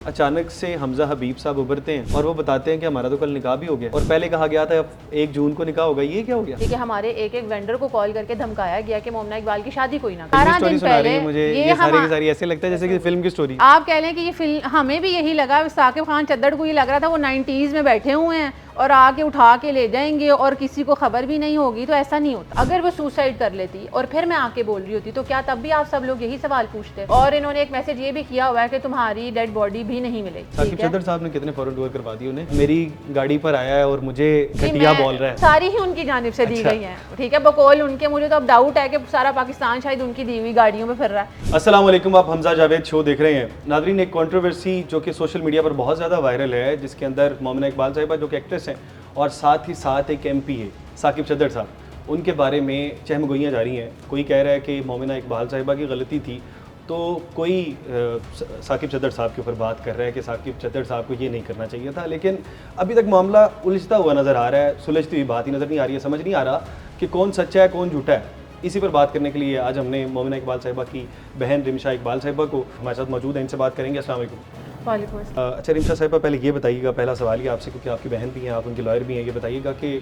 अचानक से हमजा हबीब साहब उभरते हैं और वो बताते हैं कि हमारा तो कल निकाह भी हो गया और पहले कहा गया था 1 जून को निकाह होगा। ये क्या हो गया? ठीक है, हमारे एक वेंडर को कॉल करके धमकाया गया कि मोमना इकबाल की शादी कोई ना फिल्मी स्टोरी सुना रही है मुझे ये सारी की सारी ऐसे लगता है जैसे कि फिल्म की स्टोरी। आप कह लें कि ये फिल्म, हमें भी यही लगा, साकिब खान चद्दड़ को ये लग रहा था वो 90s में बैठे हुए हैं और आके उठा के ले जाएंगे और किसी को खबर भी नहीं होगी। तो ऐसा नहीं होता। अगर वो सुसाइड कर लेती और फिर मैं आके बोल रही होती तो क्या तब भी आप सब लोग यही सवाल पूछते? और इन्होंने एक मैसेज ये भी किया हुआ है कि तुम्हारी डेड बॉडी भी नहीं मिलेगी। साकिब चद्दड़ साहब ने कितने फॉरन टूर करवा दी उन्हें। मेरी गाड़ी पर आया है और मुझे घटिया बोल रहा है। सारी ही उनकी जानिब से दी गई है। ठीक है, बकौल उनके। मुझे तो अब डाउट है कि सारा पाकिस्तान शायद उनकी दी हुई गाड़ियों में फिर रहा है। अस्सलाम वालेकुम, आप हमजा जावेद शो देख रहे हैं। नादरीन, एक कंट्रोवर्सी जो कि सोशल मीडिया पर बहुत ज़्यादा वायरल है, जिसके अंदर मोमिना इकबाल साहिबा जो कि एक्ट्रेस हैं और साथ ही साथ एक MP है साकिब चद्दड़ साहब, उनके बारे में चहमगोइयाँ जा रही हैं। कोई कह रहा है कि मोमिना इकबाल साहिबा की गलती थी, तो कोई साकिब चद्दड़ साहब के ऊपर बात कर रहा है कि साकिब चद्दड़ साहब को ये नहीं करना चाहिए था। लेकिन अभी तक मामला उलझता हुआ नज़र आ रहा है, सुलझती हुई बात ही नज़र नहीं आ रही है। समझ नहीं आ रहा कि कौन सच्चा है कौन झूठा है। इसी पर बात करने के लिए आज हमने मोमिना इकबाल साहिबा की बहन रिमशा इकबाल साहिबा को हमारे साथ मौजूद है, इनसे बात करेंगे। अस्सलाम वालेकुम। वालेकुम। अच्छा रिमशा साहिबा, पहले ये बताइएगा, पहला सवाल ही आपसे, क्योंकि आपकी बहन भी हैं, आप उनके लॉयर भी हैं, ये बताइएगा कि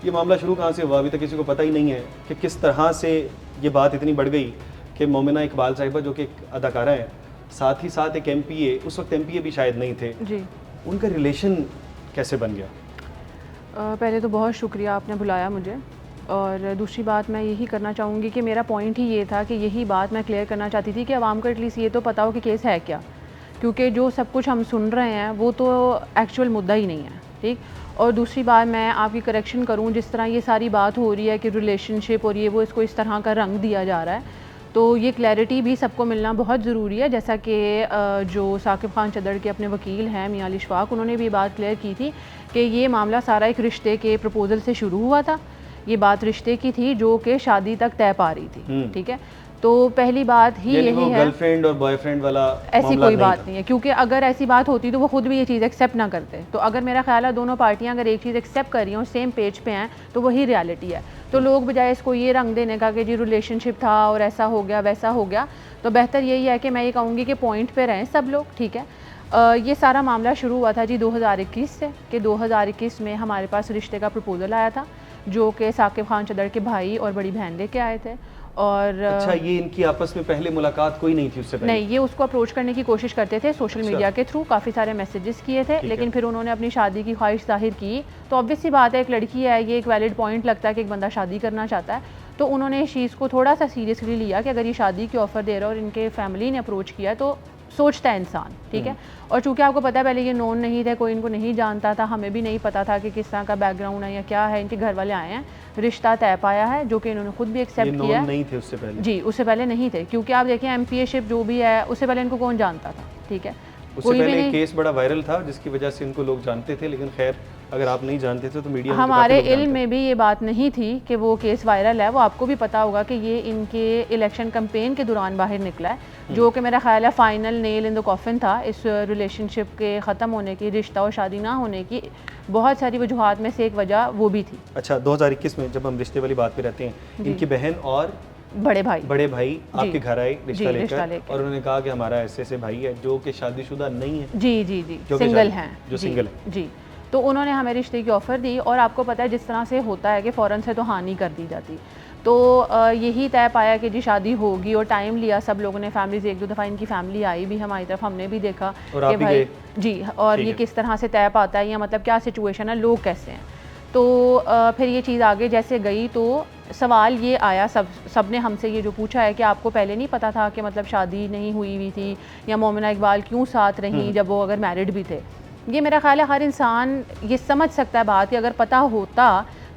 ये मामला शुरू कहाँ से हुआ? अभी तक किसी को पता ही नहीं है कि किस तरह से ये बात इतनी बढ़ गई कि मोमिना इकबाल साहिबा जो कि एक अदाकारा हैं, साथ ही साथ एक MP है, उस वक्त MP भी शायद नहीं थे जी, उनका रिलेशन कैसे बन गया? पहले तो बहुत शुक्रिया आपने बुलाया मुझे। और दूसरी बात मैं यही करना चाहूँगी कि मेरा पॉइंट ही ये था कि यही बात मैं क्लियर करना चाहती थी कि आवाम को एटलीस्ट ये तो पता हो कि केस है क्या, क्योंकि जो सब कुछ हम सुन रहे हैं वो तो एक्चुअल मुद्दा ही नहीं है। ठीक। और दूसरी बात मैं आपकी करेक्शन करूँ, जिस तरह ये सारी बात हो रही है कि रिलेशनशिप और ये वो, इसको इस तरह का रंग दिया जा रहा है, तो ये क्लैरिटी भी सबको मिलना बहुत ज़रूरी है। जैसा कि जो साकिब खान चद्दड़ के अपने वकील हैं मियां अली इशफाक, उन्होंने भी बात क्लियर की थी कि ये मामला सारा एक रिश्ते के प्रपोज़ल से शुरू हुआ था। ये बात रिश्ते की थी जो कि शादी तक तय पा रही थी। ठीक है, तो पहली बात ही यही है, गर्लफ्रेंड और बॉयफ्रेंड वाला ऐसी कोई बात नहीं है, क्योंकि अगर ऐसी बात होती तो वो खुद भी ये चीज़ एक्सेप्ट ना करते। तो अगर मेरा ख्याल है दोनों पार्टियां अगर एक चीज़ एक्सेप्ट कर रही हैं और सेम पेज पे हैं तो वही रियलिटी है। तो लोग बजाय इसको ये रंग देने का कि जी रिलेशनशिप था और ऐसा हो गया वैसा हो गया, तो बेहतर यही है कि मैं ये कहूँगी कि पॉइंट पे रहें सब लोग। ठीक है, ये सारा मामला शुरू हुआ था जी 2021 से, कि 2021 में हमारे पास रिश्ते का प्रपोज़ल आया था जो कि साकिब खान चद्दड़ के भाई और बड़ी बहन लेके आए थे। और अच्छा, ये इनकी आपस में पहले मुलाकात कोई नहीं थी उससे पहले? नहीं, ये उसको अप्रोच करने की कोशिश करते थे सोशल मीडिया के थ्रू, काफ़ी सारे मैसेजेस किए थे, लेकिन फिर उन्होंने अपनी शादी की ख्वाहिश जाहिर की। तो ऑब्वियस सी बात है, एक लड़की है, ये एक वैलिड पॉइंट लगता है कि एक बंदा शादी करना चाहता है, तो उन्होंने इस चीज़ को थोड़ा सा सीरियसली लिया कि अगर ये शादी की ऑफ़र दे रहा है और इनके फैमिली ने अप्रोच किया तो सोचता है इंसान। ठीक है, और चूंकि आपको पता है पहले ये नोन नहीं थे, कोई इनको नहीं जानता था, हमें भी नहीं पता था कि किस तरह का बैकग्राउंड है या क्या है। इनके घर वाले आए हैं, रिश्ता तय पाया है, जो कि इन्होंने खुद भी एक्सेप्ट किया है। नहीं थे उससे पहले? जी, उससे पहले नहीं थे, क्योंकि आप देखें MP-शिप जो भी है उससे पहले इनको कौन जानता था। ठीक है, उससे पहले एक केस बड़ा वायरल था जिसकी वजह से इनको लोग जानते थे, लेकिन खैर अगर आप नहीं जानते थे तो मीडिया हमारे इल्म में भी ये बात नहीं थी कि वो केस वायरल है। वो आपको भी पता होगा कि ये इनके इलेक्शन कैंपेन के दौरान बाहर निकला है, जो कि मेरा ख्याल है final nail in the coffin था इस रिलेशनशिप के ख़त्म होने की, रिश्ता और शादी ना होने की। बहुत सारी वजूहात में से एक वजह वो भी थी। अच्छा, 2021 में जब हम रिश्ते वाली बात पे रहते हैं, इनकी बहन और बड़े भाई आपके घर आए रिश्ता लेकर और उन्होंने कहा कि हमारा ऐसे भाई है जो कि शादीशुदा नहीं है। जी, सिंगल हैं, जो सिंगल है जी। तो उन्होंने हमें रिश्ते की ऑफ़र दी, और आपको पता है जिस तरह से होता है कि फ़ौरन से तो हाँ नहीं कर दी जाती। तो यही तय पाया कि जी शादी होगी, और टाइम लिया सब लोगों ने, फैमिलीज एक दो दफ़ा इनकी फैमिली आई भी हमारी तरफ, हमने भी देखा कि भाई जी, और ये किस तरह से तय पाता है या मतलब क्या सिचुएशन है, लोग कैसे हैं। तो फिर ये चीज़ आगे जैसे गई तो सवाल ये आया, सब ने हमसे ये जो पूछा है कि आपको पहले नहीं पता था कि मतलब शादी नहीं हुई थी, या मोमिना इकबाल क्यों साथ रहीं जब वो अगर मैरिड भी थे। ये मेरा ख्याल है हर इंसान ये समझ सकता है बात कि अगर पता होता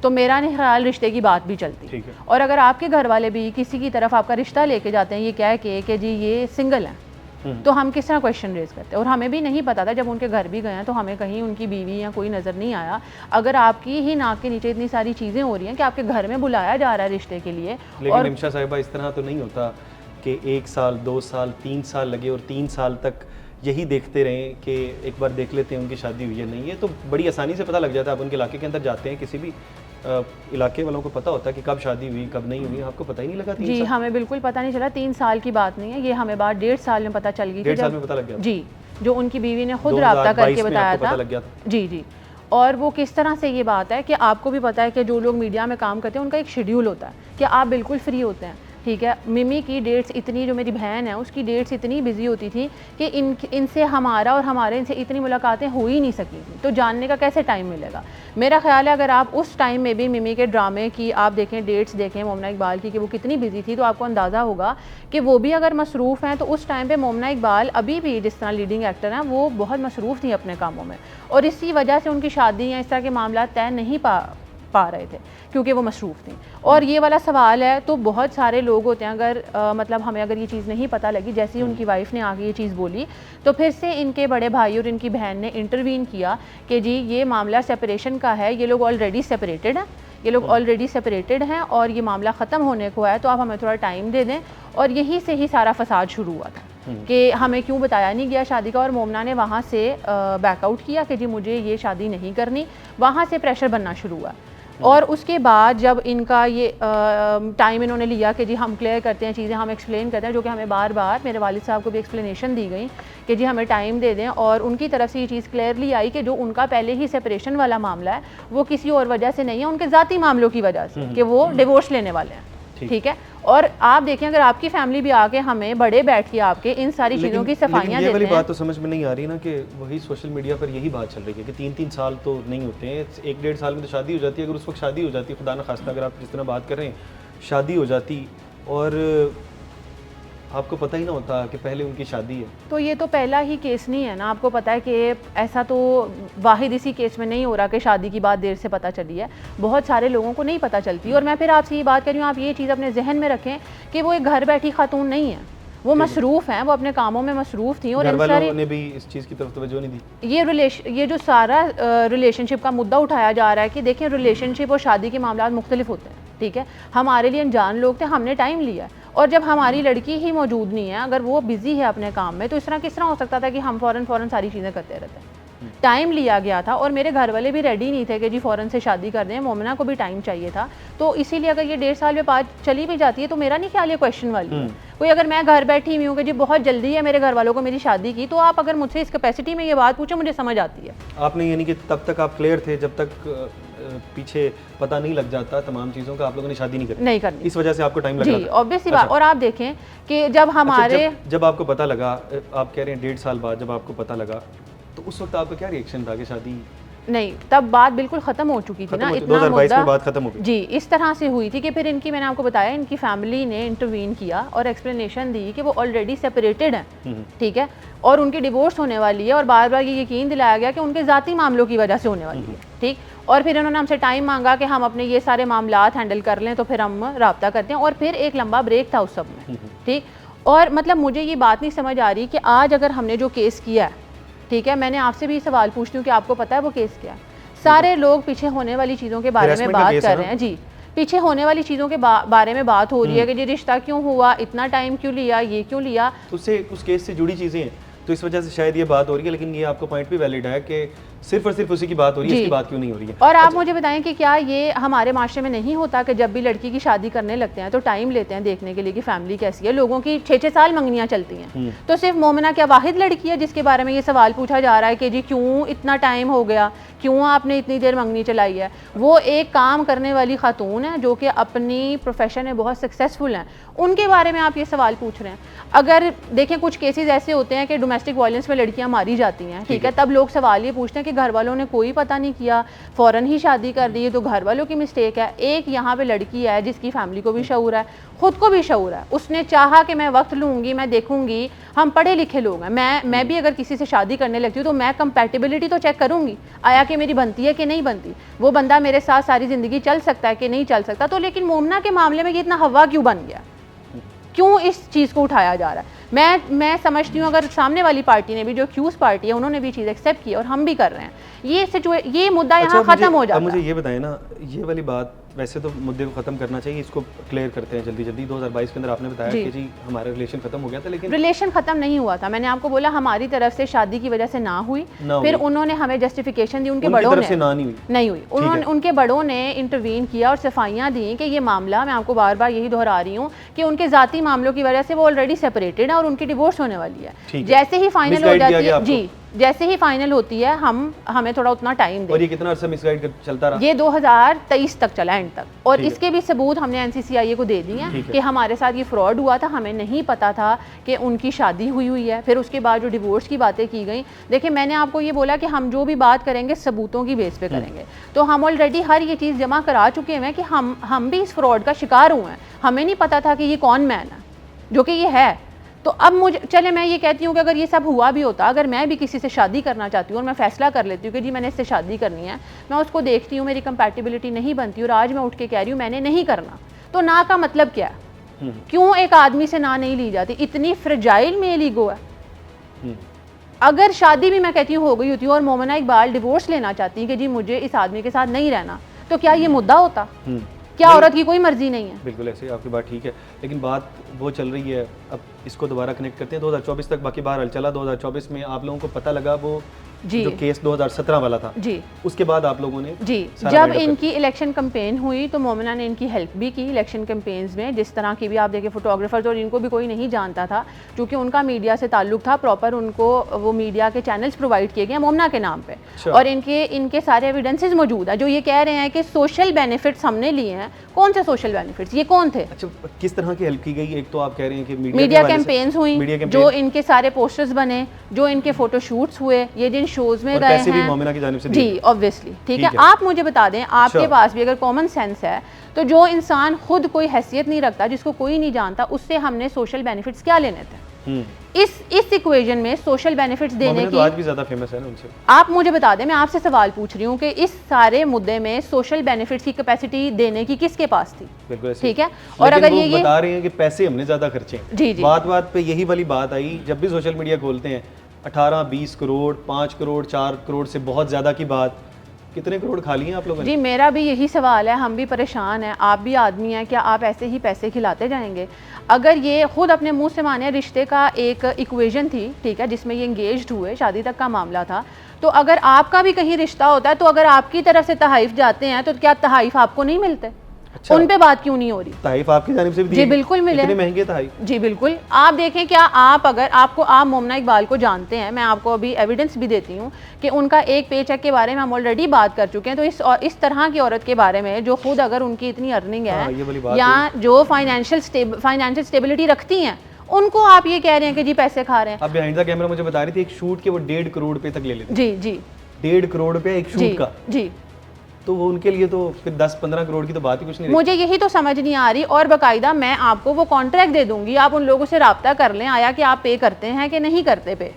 तो मेरा नहीं ख्याल रिश्ते की बात भी चलती। और अगर आपके घर वाले भी किसी की तरफ आपका रिश्ता लेके जाते हैं ये कह के कि जी ये सिंगल हैं, तो हम किस तरह क्वेश्चन रेज करते हैं। और हमें भी नहीं पता था, जब उनके घर भी गए हैं तो हमें कहीं उनकी बीवी या कोई नज़र नहीं आया। अगर आपकी ही नाक के नीचे इतनी सारी चीज़ें हो रही हैं कि आपके घर में बुलाया जा रहा है रिश्ते के लिए, लेकिन रिमशा साहिबा इस तरह तो नहीं होता कि 1 साल 2 साल 3 साल लगे और 3 साल तक यही देखते रहें कि एक बार देख लेते हैं उनकी शादी हुई है नहीं। ये तो बड़ी आसानी से पता लग जाता है। आप उनके इलाके के अंदर जाते हैं, किसी भी इलाके वालों को पता होता है कि कब शादी हुई कब नहीं हुई। आपको पता ही नहीं लगा? जी, हमें बिल्कुल पता नहीं चला। 3 साल की बात नहीं है ये, हमें बात 1.5 साल में पता चल गई। 1.5 साल में पता लग गया? जी, जो उनकी बीवी ने खुद रब्ता करके बताया था। लग गया था। जी जी। और वो किस तरह से ये बात है कि आपको भी पता है कि जो लोग मीडिया में काम करते हैं उनका एक शेड्यूल होता है कि आप बिल्कुल फ्री होते हैं, ठीक है। मिमी की डेट्स इतनी, जो मेरी बहन है उसकी डेट्स इतनी बिजी होती थी कि इनसे हमारा और हमारे इनसे इतनी मुलाकातें हो ही नहीं सकी थी, तो जानने का कैसे टाइम मिलेगा। मेरा ख्याल है अगर आप उस टाइम में भी मिमी के ड्रामे की आप देखें, डेट्स देखें मोमना इकबाल की कि वो कितनी बिजी थी, तो आपको अंदाज़ा होगा कि वो भी अगर मसरूफ़ हैं तो उस टाइम पर मोमना इकबाल अभी भी जिस तरह लीडिंग एक्टर हैं वो बहुत मसरूफ़ थी अपने कामों में, और इसी वजह से उनकी शादी या इस तरह के मामला तय नहीं पा रहे थे क्योंकि वो मसरूफ़ थी। और ये वाला सवाल है तो बहुत सारे लोग होते हैं, अगर मतलब हमें अगर ये चीज़ नहीं पता लगी, जैसे ही उनकी वाइफ ने आगे ये चीज़ बोली तो फिर से इनके बड़े भाई और इनकी बहन ने इंटरवीन किया कि जी ये मामला सेपरेशन का है, ये लोग ऑलरेडी सेपरेटेड हैं, ये लोग ऑलरेडी सेपरेटेड हैं और ये मामला ख़त्म होने को है, तो आप हमें थोड़ा टाइम दे दें। और यहीं से ही सारा फसाद शुरू हुआ था कि हमें क्यों बताया नहीं गया शादी का, और मोमना ने वहाँ से बैकआउट किया कि जी मुझे ये शादी नहीं करनी, वहाँ से प्रेशर बनना शुरू हुआ। और उसके बाद जब इनका ये टाइम इन्होंने लिया कि जी हम क्लियर करते हैं चीज़ें, हम एक्सप्लेन करते हैं, जो कि हमें बार बार मेरे वालिद साहब को भी एक्सप्लेनेशन दी गई कि जी हमें टाइम दे दें, और उनकी तरफ से ये चीज़ क्लियरली आई कि जो उनका पहले ही सेपरेशन वाला मामला है वो किसी और वजह से नहीं है, उनके ज़ाती मामलों की वजह से कि वो डिवोर्स लेने वाले हैं, ठीक है। और आप देखें अगर आपकी फैमिली भी आके हमें बड़े बैठ के आपके इन सारी चीज़ों की सफाइयाँ देते हैं। बात तो समझ में नहीं आ रही ना कि वही सोशल मीडिया पर यही बात चल रही है कि 3-3 साल तो नहीं होते हैं, 1-1.5 साल में तो शादी हो जाती है। अगर उस वक्त शादी हो जाती, खुदा न खास्ता अगर आप जिस तरह बात कर रहे हैं शादी हो जाती और आपको पता ही ना होता कि पहले उनकी शादी है, तो ये तो पहला ही केस नहीं है ना। आपको पता है कि ऐसा तो वाहिद इसी केस में नहीं हो रहा कि शादी की बात देर से पता चली है, बहुत सारे लोगों को नहीं पता चलती। और मैं फिर आपसे ये बात कर रही हूँ, आप ये चीज़ अपने जहन में रखें कि वो एक घर बैठी खातून नहीं है, वो मसरूफ़ हैं, वो अपने कामों में मसरूफ़ थी और इन सारे ने भी इस चीज़ की तरफ तवज्जो नहीं दी। ये जो सारा रिलेशनशिप का मुद्दा उठाया जा रहा है कि देखिए रिलेशनशिप और शादी के मामला मुख्तलिफ होते हैं, ठीक है। हमारे लिए अनजान लोग थे, हमने टाइम लिया, और जब हमारी लड़की ही मौजूद नहीं है, अगर वो बिज़ी है अपने काम में, तो इस तरह किस तरह हो सकता था कि हम फ़ौरन सारी चीज़ें करते रहते हैं। टाइम लिया गया था और मेरे घर वाले भी रेडी नहीं थे कि जी फ़ौरन से शादी कर दें, मोमना को भी टाइम चाहिए था, तो इसीलिए अगर ये 1.5 साल में बात चली भी जाती है तो मेरा नहीं ख्याल ये क्वेश्चन वाली है कोई। अगर मैं घर बैठी हुई हूँ कि जी बहुत जल्दी है मेरे घर वालों को मेरी शादी की, तो आप अगर मुझसे इस कैपेसिटी में ये बात पूछो मुझे समझ आती है। आपने यानी कि तब तक आप क्लियर थे जब तक पीछे पता नहीं लग जाता तमाम चीज़ों का, आप लोगों ने शादी नहीं करनी, इस वजह से आपको टाइम लगा। जी ऑब्वियस सी बात। और आप देखें कि जब हमारे जब आपको पता लगा, आप कह रहे हैं 1.5 साल बाद जब आपको पता लगा, तो उस वक्त आपका क्या रिएक्शन था कि शादी नहीं, तब बात बिल्कुल ख़त्म हो चुकी थी ना, इतना 2022 में बात खत्म हो गई। जी इस तरह से हुई थी कि फिर इनकी, मैंने आपको बताया, इनकी फैमिली ने इंटरवीन किया और एक्सप्लेनेशन दी कि वो ऑलरेडी सेपरेटेड हैं, ठीक है, और उनकी डिवोर्स होने वाली है, और बार बार ये यकीन दिलाया गया कि उनके ज़ाती मामलों की वजह से होने वाली है, ठीक। और फिर इन्होंने हमसे टाइम मांगा कि हम अपने ये सारे मामलात हैंडल कर लें, तो फिर हम रब्ता करते हैं, और फिर एक लंबा ब्रेक था उस सब में, ठीक। और मतलब मुझे ये बात नहीं समझ आ रही कि आज अगर हमने जो केस किया है, ठीक है, मैंने आपसे भी सवाल पूछती हूँ कि आपको पता है वो केस क्या है। सारे लोग पीछे होने वाली चीज़ों के बारे में बात कर रहे हैं, जी पीछे होने वाली चीज़ों के बारे में बात हो रही है कि जी रिश्ता क्यों हुआ, इतना टाइम क्यों लिया, ये क्यों लिया, तो उससे उस केस से जुड़ी चीज़ें हैं, तो इस वजह से शायद ये बात हो रही है। लेकिन ये आपको पॉइंट भी वैलिड है कि सिर्फ और सिर्फ उसी की बात हो रही है, इसकी बात क्यों नहीं हो रही है। और आप मुझे बताएं कि क्या ये हमारे माशरे में नहीं होता कि जब भी लड़की की शादी करने लगते हैं तो टाइम लेते हैं देखने के लिए कि फैमिली कैसी है। लोगों की 6-6 साल मंगनियाँ चलती हैं, तो सिर्फ मोमिना क्या वाहिद लड़की है जिसके बारे में ये सवाल पूछा जा रहा है कि जी क्यों इतना टाइम हो गया, क्यों आपने इतनी देर मंगनी चलाई है। वो एक काम करने वाली खातून है जो कि अपनी प्रोफेशन में बहुत सक्सेसफुल हैं, उनके बारे में आप ये सवाल पूछ रहे हैं। अगर देखें कुछ केसेस ऐसे होते हैं कि डोमेस्टिक वायलेंस में लड़कियां मारी जाती हैं, ठीक है, तब लोग सवाल ये पूछते हैं कि घर वालों ने कोई पता नहीं किया, फ़ौरन ही शादी कर दी, तो घर वालों की मिस्टेक है। एक यहाँ पे लड़की है जिसकी फैमिली को भी शऊर है, ख़ुद को भी शऊर है, उसने चाहा कि मैं वक्त लूँगी, मैं देखूँगी, हम पढ़े लिखे लोग हैं, मैं भी अगर किसी से शादी करने लगती हूँ तो मैं कंपैटिबिलिटी तो चेक करूँगी, आया कि मेरी बनती है कि नहीं बनती, वो बंदा मेरे साथ सारी ज़िंदगी चल सकता है कि नहीं चल सकता। तो लेकिन मोमना के मामले में ये इतना हवा क्यों बन गया, क्यों इस चीज़ को उठाया जा रहा है। मैं समझती हूँ अगर सामने वाली पार्टी ने भी, जो एक्यूज पार्टी है, उन्होंने भी चीज़ एक्सेप्ट की और हम भी कर रहे हैं, ये मुद्दा यहाँ ख़त्म हो जाता है। मुझे ये बताएं ना, ये वाली बात वैसे तो मुद्दे को ख़त्म करना चाहिए, इसको क्लियर करते हैं जल्दी जल्दी। 2022 के अंदर आपने बताया कि जी हमारा रिलेशन ख़त्म हो गया था, लेकिन रिलेशन ख़त्म नहीं हुआ था। मैंने आपको बोला हमारी तरफ से शादी की वजह से ना हुई, फिर उन्होंने हमें जस्टिफिकेशन दी, उनके बड़ों ने नहीं हुई, उन्होंने उनके बड़ों ने इंटरवीन किया और सफाइयाँ दी कि ये मामला, मैं आपको बार बार यही दोहरा रही हूँ कि उनके ज़ाती मामलों की वजह से वो ऑलरेडी सेपरेटेड है और उनकी डिवोर्स होने वाली है। जैसे ही फाइनल हो जाती है, जी जैसे ही फाइनल होती है हमें थोड़ा उतना टाइम दें। और ये कितना अर्सा मिसगाइड चलता रहा? ये 2023 तक चला, एंड तक, और इसके भी सबूत हमने NCCIA को दे दिए हैं कि हमारे साथ ये फ्रॉड हुआ था, हमें नहीं पता था कि उनकी शादी हुई है। फिर उसके बाद जो डिवोर्स की बातें की गई, देखिए मैंने आपको ये बोला कि हम जो भी बात करेंगे सबूतों की बेस पे करेंगे, तो हम ऑलरेडी हर ये चीज़ जमा करा चुके हैं कि हम भी इस फ्रॉड का शिकार हुए हैं। हमें नहीं पता था कि ये कौन मैन है, जो कि ये है। तो अब मुझे चले, मैं ये कहती हूँ कि अगर ये सब हुआ भी होता, अगर मैं भी किसी से शादी करना चाहती हूँ और मैं फैसला कर लेती हूँ कि जी मैंने इससे शादी करनी है, मैं उसको देखती हूँ मेरी कंपैटिबिलिटी नहीं बनती और आज मैं उठ के कह रही हूँ मैंने नहीं करना, तो ना का मतलब क्या है? क्यों एक आदमी से ना नहीं ली जाती? इतनी फ्रेजाइल मेल ईगो है। अगर शादी भी मैं कहती हूँ हो गई होती और मोमिना इकबाल डिवोर्स लेना चाहती है कि जी मुझे इस आदमी के साथ नहीं रहना, तो क्या ये मुद्दा होता? क्या औरत की कोई मर्जी नहीं है? बिल्कुल ऐसे, आपकी बात ठीक है, लेकिन बात वो चल रही है। अब इसको दोबारा कनेक्ट करते हैं 2024 तक, बाकी बाहर चला 2024 में आप लोगों को पता लगा वो जी जो केस 2017 वाला था, जी उसके बाद आप लोगों ने जी जब इनकी इलेक्शन कैंपेन हुई तो मोमिना ने इनकी हेल्प भी की इलेक्शन कैंपेन्स में। जिस तरह की भी आप देखिए फोटोग्राफर्स, और इनको भी कोई नहीं जानता था क्योंकि उनका मीडिया से ताल्लुक था, प्रॉपर उनको वो मीडिया के चैनल्स प्रोवाइड किए गए मोमिना के नाम पे, और इनके सारे एविडेंसेस मौजूद है जो ये कह रहे हैं कि सोशल बेनिफिट्स हमने लिए हैं। कौन से सोशल बेनिफिट्स, ये कौन थे? अच्छा, किस तरह की हेल्प की गई? एक तो आप कह रहे हैं कि मीडिया कैंपेन्स हुई, जो इनके सारे पोस्टर्स बने, जो इनके फोटोशूट्स हुए, ये जिन शोज में गए भी मोमिना की जानिब से जी ऑब्वियसली, ठीक है। आप मुझे बता दें, आपके पास भी अगर कॉमन सेंस है तो जो इंसान खुद कोई हैसियत नहीं रखता, जिसको कोई नहीं जानता, उससे हमने सोशल बेनिफिट्स क्या लेने थे? इस इक्वेशन में सोशल बेनिफिट्स देने की, तो आज भी ज्यादा फेमस है ना उनसे। आप मुझे बता दें, मैं आपसे सवाल पूछ रही हूँ कि इस सारे मुद्दे में सोशल बेनिफिट्स की कैपेसिटी देने की किसके पास थी? ठीक है। और अगर ये बता रहे हैं कि पैसे हमने ज्यादा खर्चे, जी जी, बात पे यही वाली बात आई। जब भी सोशल मीडिया खोलते हैं 18-20 करोड़, 5 करोड़, 4 करोड़ से बहुत ज़्यादा की बात, कितने करोड़ खा लिए आप लोगों ने? जी मेरा भी यही सवाल है, हम भी परेशान हैं, आप भी आदमी हैं, क्या आप ऐसे ही पैसे खिलाते जाएंगे? अगर ये खुद अपने मुंह से माने रिश्ते का एक इक्वेशन थी, ठीक है, जिसमें ये इंगेज्ड हुए, शादी तक का मामला था, तो अगर आपका भी कहीं रिश्ता होता है तो अगर आपकी तरफ से तहाइफ जाते हैं तो क्या तहाइफ आपको नहीं मिलते? अच्छा। उन पे बात क्यों नहीं हो रही? तहाइफ आपकी जानिब से भी जी बिल्कुल मिले, इतने महंगे तहाइफ। जी बिल्कुल। आप देखें, क्या आप अगर आप मोमिना इकबाल को जानते हैं, मैं आपको अभी एविडेंस भी देती हूँ कि उनका एक पे चेक के बारे में हम ऑलरेडी बात कर चुके हैं। तो इस तरह की औरत के बारे में जो खुद अगर उनकी इतनी अर्निंग है या जो फाइनेंशियल स्टेबिलिटी रखती हैं, उनको आप ये कह रहे हैं कि जी पैसे खा रहे हैं। अब बिहाइंड द कैमरा मुझे बता रही थी एक शूट के वो 1.5 करोड़ रुपए तक ले लेते। जी जी, 1.5 करोड़ रुपया एक शूट का। जी, तो वो उनके लिए तो फिर 10-15 करोड़ की तो बात ही कुछ नहीं। मुझे यही तो समझ नहीं आ रही। और बाकायदा मैं आपको वो कॉन्ट्रैक्ट दे दूंगी, आप उन लोगों से रब्ता कर लें, आया कि आप पे करते हैं कि नहीं करते पे।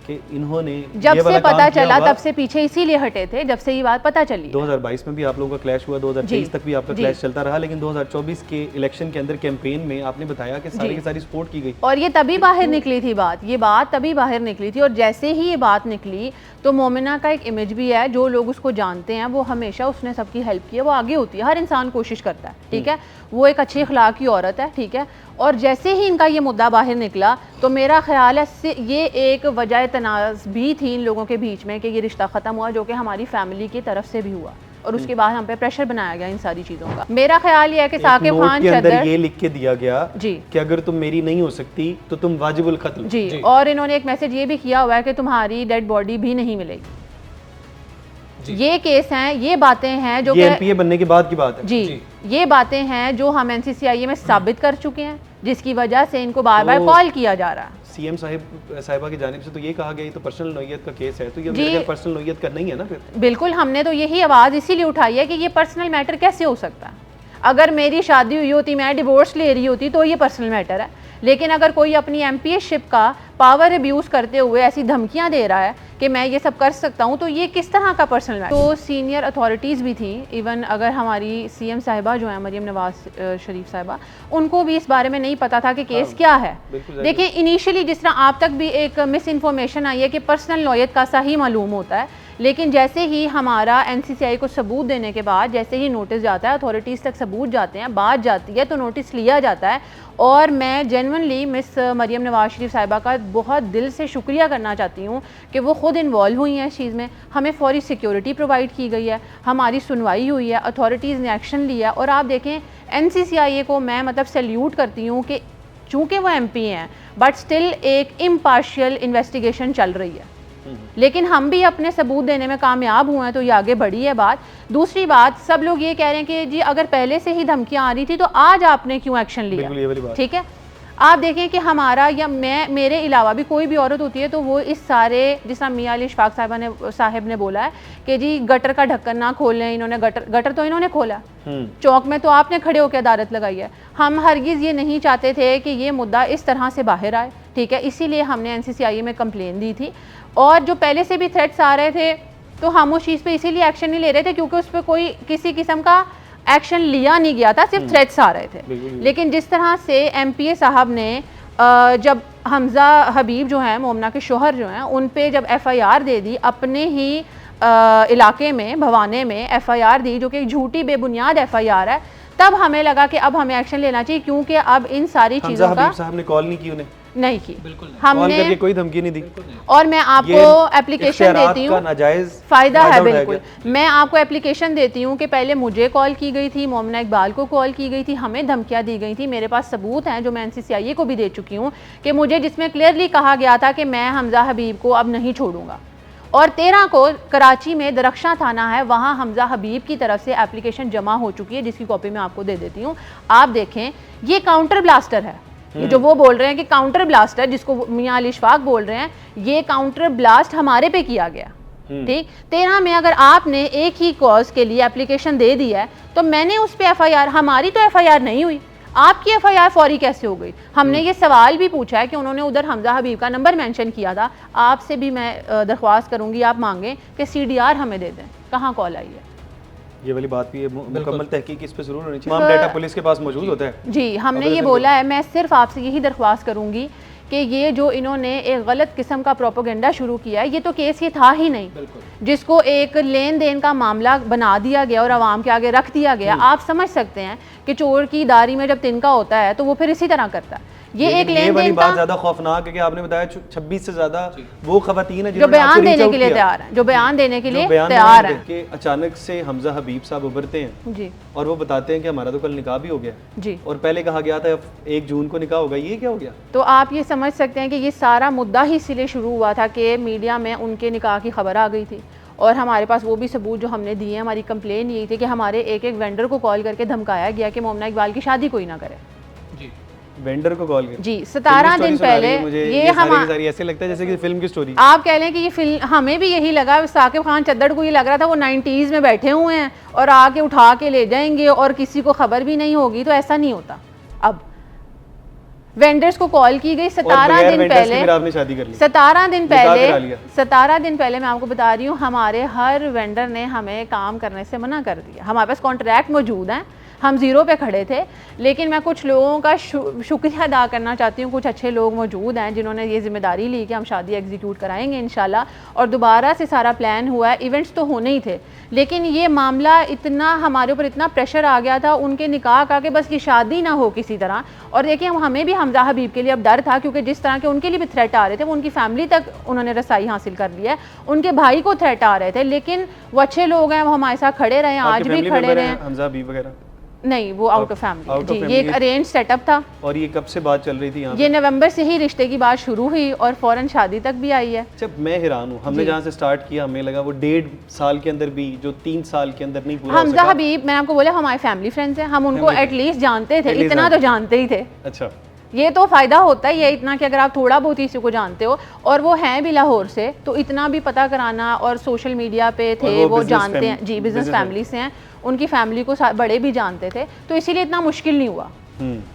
कि इन्होंने जब से पता चला तब से पीछे इसीलिए हटे थे, जब से ये बात पता चली। 2022 में भी आप लोगों का क्लैश हुआ, 2023 तक भी आपका क्लैश चलता रहा, लेकिन 2024 के इलेक्शन के अंदर कैंपेन में आपने बताया कि सारी की सारी सपोर्ट की गई। और ये तभी बाहर निकली थी बात, ये बात तभी बाहर निकली थी। और जैसे ही ये बात निकली तो मोमिना का एक इमेज भी है, जो लोग उसको जानते हैं वो हमेशा उसने सबकी हेल्प की है, वो आगे होती है, हर इंसान कोशिश करता है, ठीक है, वो एक अच्छी अखलाक की औरत है, ठीक है। और जैसे ही इनका ये मुद्दा बाहर निकला तो मेरा ख्याल है ये एक वजह तनाज़ भी थी इन लोगों के बीच में कि ये रिश्ता ख़त्म हुआ, जो कि हमारी फैमिली की तरफ से भी हुआ, और उसके बाद हम पे प्रेशर बनाया गया इन सारी चीज़ों का। मेरा ख्याल ये है कि साकिब खान के अंदर ये लिख के दिया गया जी कि अगर तुम मेरी नहीं हो सकती तो तुम वाजिबुल कत्ल जी, और इन्होंने एक मैसेज ये भी किया हुआ है कि तुम्हारी डेड बॉडी भी नहीं मिलेगी। ये केस हैं, ये बातें हैं जो एमपीए बनने के बाद की बात है जी, ये बातें हैं जो हम NCCIA में साबित कर चुके हैं, जिसकी वजह से इनको बार बार कॉल किया जा रहा है। सीएम साहिबा की जानिब से तो ये कहा गया ये तो पर्सनल नौयत का केस है, तो ये मेरे पर्सनल नौयत का नहीं है ना फिर? बिल्कुल, हमने तो यही आवाज़ इसीलिए उठाई है कि ये पर्सनल मैटर कैसे हो सकता है। अगर मेरी शादी हुई होती, मैं डिवोर्स ले रही होती, तो ये पर्सनल मैटर है। लेकिन अगर कोई अपनी MPA-शिप का पावर अब्यूज़ करते हुए ऐसी धमकियां दे रहा है कि मैं ये सब कर सकता हूं, तो ये किस तरह का पर्सनल मैटर? तो सीनियर अथॉरिटीज़ भी थी, इवन अगर हमारी CM साहिबा जो है मरियम नवाज शरीफ साहिबा, उनको भी इस बारे में नहीं पता था कि केस क्या है। देखिए, इनिशियली जिस तरह आप तक भी एक मिस इन्फॉर्मेशन आई है कि पर्सनल नौयत का सा ही मालूम होता है लेकिन जैसे ही हमारा NCCI को सबूत देने के बाद जैसे ही नोटिस जाता है, अथॉरिटीज़ तक सबूत जाते हैं, बात जाती है, तो नोटिस लिया जाता है। और मैं जेन्युइनली मिस मरियम नवाज शरीफ साहिबा का बहुत दिल से शुक्रिया करना चाहती हूँ कि वो ख़ुद इन्वॉल्व हुई हैं इस चीज़ में। हमें फौरी सिक्योरिटी प्रोवाइड की गई है, हमारी सुनवाई हुई है, अथॉरिटीज़ ने एक्शन लिया। और आप देखें NCCI को मैं मतलब सैल्यूट करती हूँ कि चूँकि वो MP हैं बट स्टिल एक इम्पार्शियल इन्वेस्टिगेशन चल रही है। लेकिन हम भी अपने सबूत देने में कामयाब हुए हैं, तो ये आगे बढ़ी है बात। दूसरी बात, सब लोग ये कह रहे हैं कि जी अगर पहले से ही धमकियां आ रही थी तो आज आपने क्यों एक्शन लिया। ठीक है, आप देखें कि हमारा या मैं, मेरे अलावा भी कोई भी औरत होती है तो वो इस सारे, जिस तरह मियां अली इशफाक साहब ने बोला है कि जी गटर का ढक्कन ना खोलें, इन्होंने गटर तो इन्होंने खोला, चौक में तो आपने खड़े होकर अदालत लगाई है। हम हरगिज़ ये नहीं चाहते थे कि ये मुद्दा इस तरह से बाहर आए। ठीक है, इसीलिए हमने NCCI में कंप्लेन दी थी। और जो पहले से भी थ्रेट्स आ रहे थे तो हम उस चीज़ पे इसीलिए एक्शन नहीं ले रहे थे क्योंकि उस पर कोई किसी किस्म का एक्शन लिया नहीं गया था, सिर्फ थ्रेट्स आ रहे थे। लेकिन जिस तरह से MPA साहब ने जब हमज़ा हबीब जो हैं, मोमना के शोहर जो हैं, उन पे जब FIR दे दी, अपने ही इलाके में भवाने में FIR दी जो कि झूठी बेबुनियाद FIR है, तब हमें लगा कि अब हमें एक्शन लेना चाहिए क्योंकि अब इन सारी चीज़ों का। साहब ने कॉल नहीं की उन्हें? नहीं की, हमने कोई धमकी नहीं दी। और मैं आपको एप्लीकेशन देती हूँ, फ़ायदा है बिल्कुल। मैं आपको एप्लीकेशन देती हूँ कि पहले मुझे कॉल की गई थी, मोमना इकबाल को कॉल की गई थी, हमें धमकियाँ दी गई थी। मेरे पास सबूत हैं जो मैं NCCI को भी दे चुकी हूँ कि मुझे, जिसमें क्लियरली कहा गया था कि मैं हमज़ा हबीब को अब नहीं छोड़ूंगा। और 13 को कराची में दरख्शां थाना है, वहाँ हमज़ा हबीब की तरफ से एप्लीकेशन जमा हो चुकी है, जिसकी कॉपी मैं आपको दे देती हूँ। आप देखें, ये काउंटर ब्लास्टर है, जो वो बोल रहे हैं कि काउंटर ब्लास्ट है, जिसको मियां अली इशफाक बोल रहे हैं, ये काउंटर ब्लास्ट हमारे पे किया गया। ठीक, 13 में अगर आपने एक ही कॉज के लिए एप्लीकेशन दे दी है तो मैंने उस पर FIR, हमारी तो FIR नहीं हुई, आपकी FIR फौरी कैसे हो गई? हमने ये सवाल भी पूछा है कि उन्होंने उधर हमज़ा हबीब का नंबर मेंशन किया था। आपसे भी मैं दरख्वास्त करूंगी, आप मांगें कि CDR हमें दे दें, कहाँ कॉल आई है। ये वाली बात भी है, मुकम्मल तहकीक इस पे जरूर होनी चाहिए। तमाम डाटा पुलिस के पास मौजूद होता है। जी, हमने ये बोला है। मैं सिर्फ आपसे यही दरख्वास्त करूंगी कि ये जो इन्होंने एक गलत किस्म का प्रोपोगेंडा शुरू किया है, ये तो केस ये था ही नहीं, जिसको एक लेन देन का मामला बना दिया गया और आवाम के आगे रख दिया गया। आप समझ सकते हैं कि चोर की दारी में जब तिनका होता है तो वो फिर इसी तरह करता है। ये एक लेन देन का ज्यादा खौफनाक है कि आपने बताया 26 से ज्यादा वो खवातीन है जो बयान देने के लिए तैयार हैं, जो बयान देने के लिए तैयार हैं कि अचानक से हमज़ा हबीब साहब उभरते हैं जी, और वो बताते हैं कि हमारा तो कल निकाह भी हो गया जी, और पहले कहा गया था 1 जून को निकाह होगा। ये क्या हो गया? तो आप ये समझ सकते हैं कि ये सारा मुद्दा ही इसलिए शुरू हुआ था कि मीडिया में उनके निकाह की खबर आ गई थी और हमारे पास वो भी सबूत जो हमने दिए। हमारी कंप्लेन यही थी कि हमारे एक एक वेंडर को कॉल करके धमकाया गया कि मोमना इकबाल की शादी कोई ना करे। जी, वेंडर को कॉल किया? जी, 17 दिन पहले। मुझे ये सारी ऐसे लगता है जैसे कि फिल्म की स्टोरी। आप कह लें कि ये फिल्म, हमें भी यही लगा। साकिब खान चद्दड़ को ये लग रहा था वो 90s में बैठे हुए हैं और आके उठा के ले जाएंगे और किसी को खबर भी नहीं होगी, तो ऐसा नहीं होता। अब वेंडर्स को कॉल की गई 17 दिन पहले, 17 दिन पहले, 17 दिन पहले मैं आपको बता रही हूँ, हमारे हर वेंडर ने हमें काम करने से मना कर दिया। हमारे पास कॉन्ट्रैक्ट मौजूद हैं, हम ज़ीरो पे खड़े थे, लेकिन मैं कुछ लोगों का शुक्रिया अदा करना चाहती हूँ। कुछ अच्छे लोग मौजूद हैं जिन्होंने ये जिम्मेदारी ली कि हम शादी एग्जीक्यूट कराएंगे इंशाल्लाह, और दोबारा से सारा प्लान हुआ है। इवेंट्स तो होने ही थे, लेकिन ये मामला इतना हमारे ऊपर इतना प्रेशर आ गया था उनके निकाह का कि बस की शादी ना हो किसी तरह। और देखिए, हमें भी हमज़ा हबीब के लिए अब डर था, क्योंकि जिस तरह के उनके लिए भी थ्रेट आ रहे थे, वो उनकी फैमिली तक उन्होंने रसाई हासिल कर लिया है। उनके भाई को थ्रेट आ रहे थे, लेकिन वो अच्छे लोग हैं, वो हमारे साथ खड़े रहे, आज भी खड़े रहे। हमज़ा हबीब वगैरह नहीं, वो आउट ऑफ फैमिली जी, ये एक अरेंज सेटअप था। और ये कब से बात चल रही थी यहाँ? ये नवंबर से ही रिश्ते की बात शुरू हुई और फौरन शादी तक भी आई है। जब मैं हैरान हूँ, हमने जहाँ से स्टार्ट किया हमें लगा वो 1.5 साल के अंदर भी, जो 3 साल के अंदर नहीं पूरा हमज़ा हबीब, मैं आपको बोला, हमारे फैमिली फ्रेंड्स हैं, हम उनको एटलीस्ट जानते थे, इतना तो जानते ही थे। अच्छा, ये तो फ़ायदा होता ही है इतना कि अगर आप थोड़ा बहुत किसी को जानते हो, और वो हैं भी लाहौर से, तो इतना भी पता कराना। और सोशल मीडिया पे थे, वो जानते हैं जी, बिजनेस फैमिली से हैं, उनकी फैमिली को बड़े भी जानते थे, तो इसीलिए इतना मुश्किल नहीं हुआ।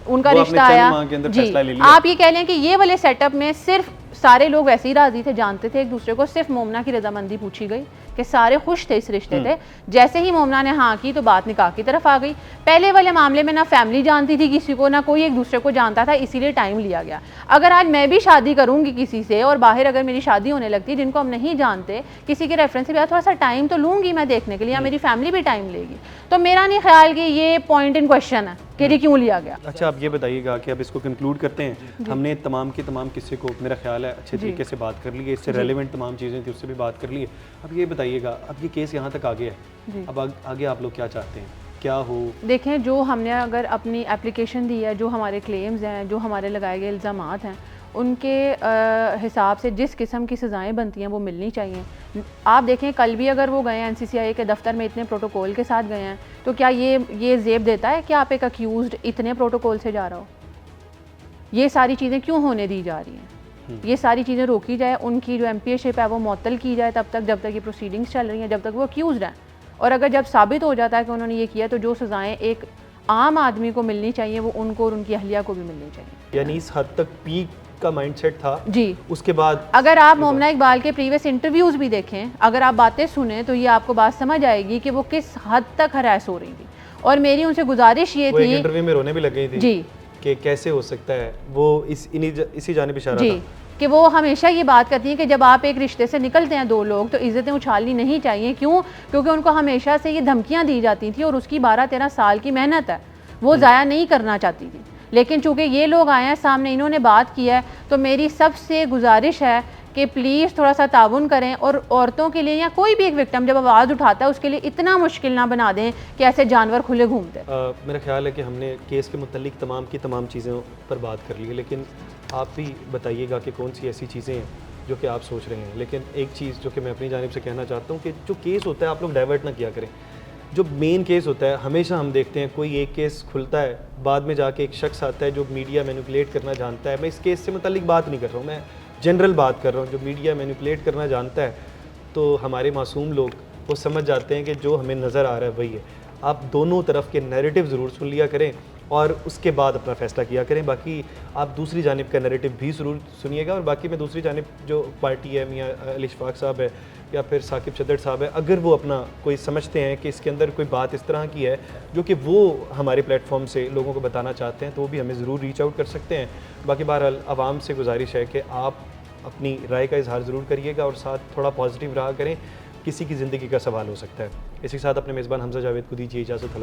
उनका रिश्ता आया जी। आप ये कह लें कि ये वाले सेटअप में सिर्फ सारे लोग वैसे ही राजी थे, जानते थे एक दूसरे को, सिर्फ मोमना की रजामंदी पूछी गई कि सारे खुश थे इस रिश्ते थे। जैसे ही मोमना ने हाँ की तो बात निकाह की तरफ आ गई। पहले वाले मामले में ना फैमिली जानती थी किसी को, ना कोई एक दूसरे को जानता था, इसीलिए टाइम लिया गया। अगर आज मैं भी शादी करूंगी किसी से और बाहर अगर मेरी शादी होने लगती है जिनको हम नहीं जानते, किसी के रेफरेंस से थोड़ा सा टाइम तो लूंगी मैं देखने के लिए, या मेरी फैमिली भी टाइम लेगी। तो मेरा नहीं ख्याल कि ये पॉइंट इन क्वेश्चन है कि ये क्यों लिया गया। अच्छा, आप ये बताइएगा कि अब इसको कंक्लूड करते हैं। हमने तमाम के तमाम किस्से को मेरा ख्याल है अच्छे तरीके से बात कर ली है, इससे रेलेवेंट तमाम चीज़ें थी उससे भी बात कर ली है। अब ये बताइएगा, अब ये केस यहाँ तक आ गया है, अब आगे आप लोग क्या चाहते हैं, क्या हो? देखें, जो हमने अगर अपनी एप्लीकेशन दी है, जो हमारे क्लेम्स हैं, जो हमारे लगाए गए इल्ज़ामात हैं, उनके हिसाब से जिस किस्म की सज़ाएँ बनती हैं वो मिलनी चाहिए। आप देखें, कल भी अगर वो गए हैं NCCI के दफ्तर में इतने प्रोटोकॉल के साथ गए हैं, तो क्या ये ज़ेब देता है कि आप एक अक्यूज़्ड इतने प्रोटोकॉल से जा रहा हो? ये सारी चीज़ें क्यों होने दी जा रही हैं? ये सारी चीज़ें रोकी जाए, उनकी जो MPA-शिप है वो मुअत्तल की जाए तब तक, जब तक ये प्रोसीडिंग्स चल रही हैं, जब तक वो अक्यूज़्ड हैं। और अगर जब साबित हो जाता है कि उन्होंने ये किया, तो जो सज़ाएँ एक आम आदमी को मिलनी चाहिए वो उनको और उनकी अहलिया को भी मिलनी चाहिए। यानी इस हद तक पीक का माइंडसेट था जी। उसके बाद अगर आप मोमना इकबाल के प्रीवियस इंटरव्यूज़ भी देखें, अगर आप बातें सुने, तो ये आपको बात समझ आएगी कि वो किस हद तक हरास हो रही थी। और मेरी उनसे गुजारिश ये थी, इंटरव्यू में रोने भी लग गई थी जी, कि कैसे हो सकता है, वो इसी जानिब इशारा जी, था कि वो हमेशा ये बात करती हैं कि जब आप एक रिश्ते से निकलते हैं दो लोग, तो इज़्ज़तें उछालनी नहीं चाहिए। क्यों? क्योंकि उनको हमेशा से ये धमकियाँ दी जाती थी और उसकी 12-13 साल की मेहनत है, वो ज़ाया नहीं करना चाहती थी। लेकिन चूँकि ये लोग आए हैं सामने, इन्होंने बात की है, तो मेरी सबसे गुजारिश है कि प्लीज़ थोड़ा सा ताउन करें और औरतों के लिए या कोई भी एक विक्टिम जब आवाज़ उठाता है उसके लिए इतना मुश्किल ना बना दें कि ऐसे जानवर खुले घूमते हैं। मेरा ख्याल है कि हमने केस के मुतल्लिक तमाम की तमाम चीज़ों पर बात कर ली है, लेकिन आप भी बताइएगा कि कौन सी ऐसी चीज़ें हैं जो कि आप सोच रहे हैं। लेकिन एक चीज़ जो कि मैं अपनी जानिब से कहना चाहता हूँ कि जो केस होता है आप लोग डाइवर्ट ना किया करें। जो मेन केस होता है, हमेशा हम देखते हैं कोई एक केस खुलता है, बाद में जाके एक शख्स आता है जो मीडिया मैनिपुलेट करना जानता है। मैं इस केस से मुतल्लिक बात नहीं कर रहा हूँ, मैं जनरल बात कर रहा हूँ। जो मीडिया मैनिपुलेट करना जानता है, तो हमारे मासूम लोग वो समझ जाते हैं कि जो हमें नज़र आ रहा है वही है। आप दोनों तरफ के नैरेटिव ज़रूर सुन लिया करें और उसके बाद अपना फ़ैसला किया करें। बाकी आप दूसरी जानिब का नैरेटिव भी ज़रूर सुनिएगा। और बाकी मैं दूसरी जानिब जो पार्टी है, मियाँ अली इशफाक साहब है या फिर साकिब चद्दड़ साहब है, अगर वो अपना कोई समझते हैं कि इसके अंदर कोई बात इस तरह की है जो कि वो हमारे प्लेटफॉर्म से लोगों को बताना चाहते हैं, तो वो भी हमें ज़रूर रीच आउट कर सकते हैं। बाकी बहरहाल आवाम से गुजारिश है कि आप अपनी राय का इजहार ज़रूर करिएगा और साथ थोड़ा पॉजिटिव रहा करें। किसी की ज़िंदगी का सवाल हो सकता है। इसी के साथ अपने मेज़बान हमजा जावेद को दीजिए इजाज़त।